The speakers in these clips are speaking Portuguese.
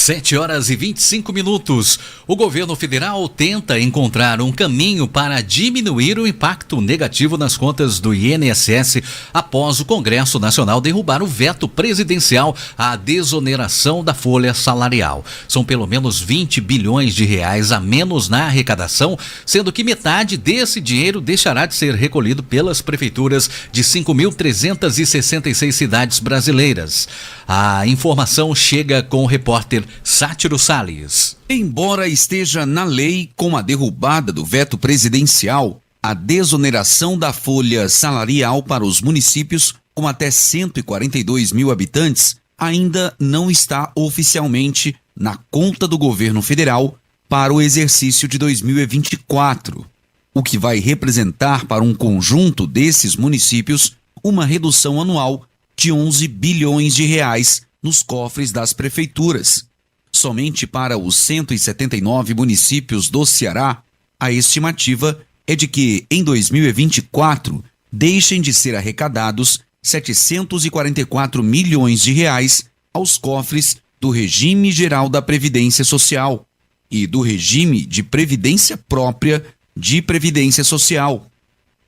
7h25. O governo federal tenta encontrar um caminho para diminuir o impacto negativo nas contas do INSS após o Congresso Nacional derrubar o veto presidencial à desoneração da folha salarial. São pelo menos 20 bilhões de reais a menos na arrecadação, sendo que metade desse dinheiro deixará de ser recolhido pelas prefeituras de 5.366 cidades brasileiras. A informação chega com o repórter Sátiro Salles. Embora esteja na lei com a derrubada do veto presidencial, a desoneração da folha salarial para os municípios com até 142 mil habitantes ainda não está oficialmente na conta do governo federal para o exercício de 2024, o que vai representar para um conjunto desses municípios uma redução anual de 11 bilhões de reais nos cofres das prefeituras. Somente para os 179 municípios do Ceará, a estimativa é de que, em 2024, deixem de ser arrecadados 744 milhões de reais aos cofres do Regime Geral da Previdência Social e do Regime de Previdência Própria de Previdência Social.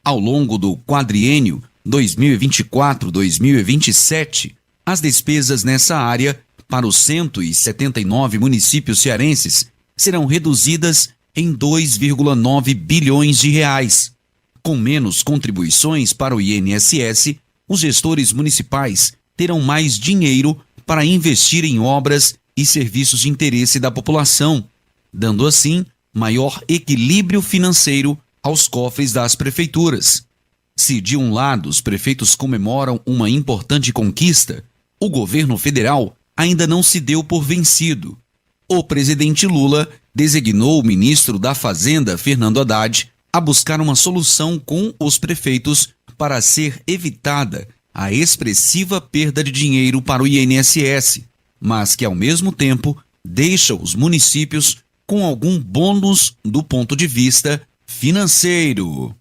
Ao longo do quadriênio 2024-2027, as despesas nessa área para os 179 municípios cearenses serão reduzidas em 2,9 bilhões de reais. Com menos contribuições para o INSS, os gestores municipais terão mais dinheiro para investir em obras e serviços de interesse da população, dando assim maior equilíbrio financeiro aos cofres das prefeituras. Se de um lado os prefeitos comemoram uma importante conquista, o governo federal ainda não se deu por vencido. O presidente Lula designou o ministro da Fazenda, Fernando Haddad, a buscar uma solução com os prefeitos para ser evitada a expressiva perda de dinheiro para o INSS, mas que ao mesmo tempo deixa os municípios com algum bônus do ponto de vista financeiro.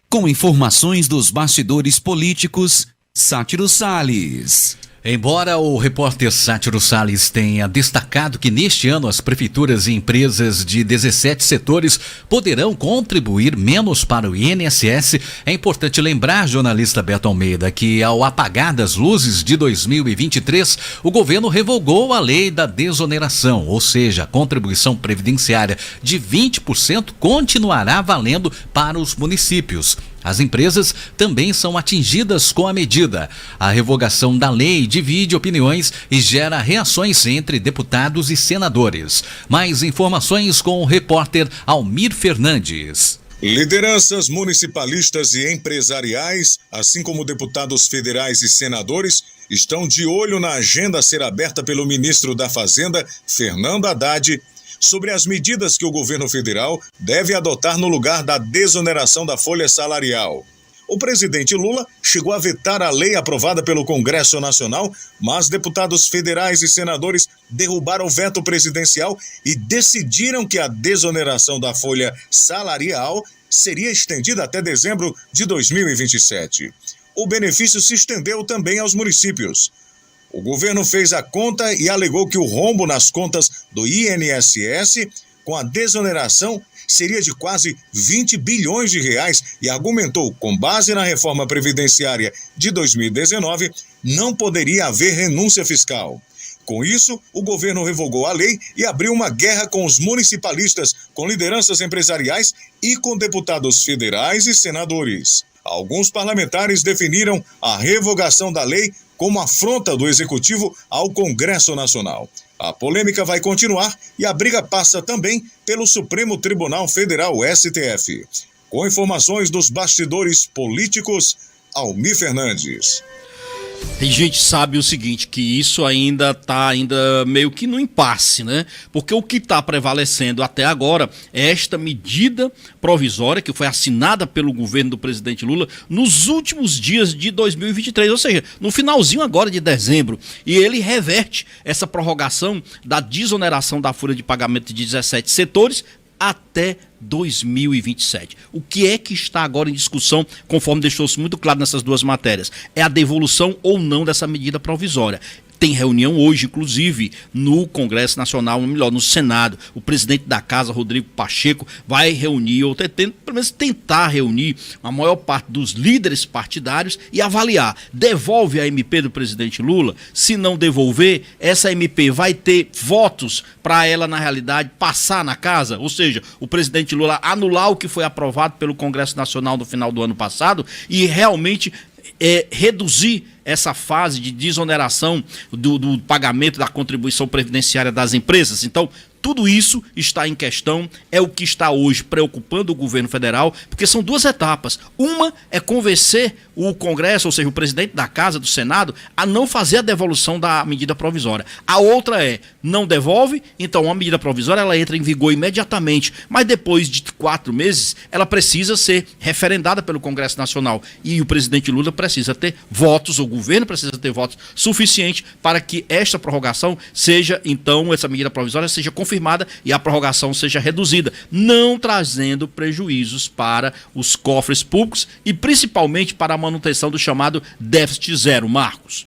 Com informações dos bastidores políticos, Sátiro Salles. Embora o repórter Sátiro Salles tenha destacado que neste ano as prefeituras e empresas de 17 setores poderão contribuir menos para o INSS, é importante lembrar, jornalista Beto Almeida, que ao apagar das luzes de 2023, o governo revogou a lei da desoneração, ou seja, a contribuição previdenciária de 20% continuará valendo para os municípios. As empresas também são atingidas com a medida. A revogação da lei divide opiniões e gera reações entre deputados e senadores. Mais informações com o repórter Almir Fernandes. Lideranças municipalistas e empresariais, assim como deputados federais e senadores, estão de olho na agenda a ser aberta pelo ministro da Fazenda, Fernando Haddad, sobre as medidas que o governo federal deve adotar no lugar da desoneração da folha salarial. O presidente Lula chegou a vetar a lei aprovada pelo Congresso Nacional, mas deputados federais e senadores derrubaram o veto presidencial e decidiram que a desoneração da folha salarial seria estendida até dezembro de 2027. O benefício se estendeu também aos municípios. O governo fez a conta e alegou que o rombo nas contas do INSS com a desoneração seria de quase 20 bilhões de reais e argumentou, com base na reforma previdenciária de 2019, não poderia haver renúncia fiscal. Com isso, o governo revogou a lei e abriu uma guerra com os municipalistas, com lideranças empresariais e com deputados federais e senadores. Alguns parlamentares definiram a revogação da lei como afronta do Executivo ao Congresso Nacional. A polêmica vai continuar e a briga passa também pelo Supremo Tribunal Federal, STF. Com informações dos bastidores políticos, Almir Fernandes. A gente sabe o seguinte, que isso ainda está meio que no impasse, né? Porque o que está prevalecendo até agora é esta medida provisória que foi assinada pelo governo do presidente Lula nos últimos dias de 2023, ou seja, no finalzinho agora de dezembro. E ele reverte essa prorrogação da desoneração da folha de pagamento de 17 setores até 2027. O que é que está agora em discussão, conforme deixou-se muito claro nessas duas matérias? É a devolução ou não dessa medida provisória. Tem reunião hoje, inclusive, no Congresso Nacional, ou melhor, no Senado. O presidente da Casa, Rodrigo Pacheco, vai reunir, ou pelo menos tentar reunir a maior parte dos líderes partidários e avaliar. Devolve a MP do presidente Lula? Se não devolver, essa MP vai ter votos para ela, na realidade, passar na casa? Ou seja, o presidente Lula anular o que foi aprovado pelo Congresso Nacional no final do ano passado e realmente reduzir essa fase de desoneração do pagamento da contribuição previdenciária das empresas. Então, tudo isso está em questão, é o que está hoje preocupando o governo federal, porque são duas etapas. Uma é convencer o Congresso, ou seja, o presidente da Casa, do Senado, a não fazer a devolução da medida provisória. A outra é, não devolve, então a medida provisória ela entra em vigor imediatamente, mas depois de 4 meses, ela precisa ser referendada pelo Congresso Nacional. E o presidente Lula precisa ter votos, o governo precisa ter votos suficientes para que esta prorrogação seja, então, essa medida provisória seja confirmada e a prorrogação seja reduzida, não trazendo prejuízos para os cofres públicos e principalmente para a manutenção do chamado déficit zero, Marcos.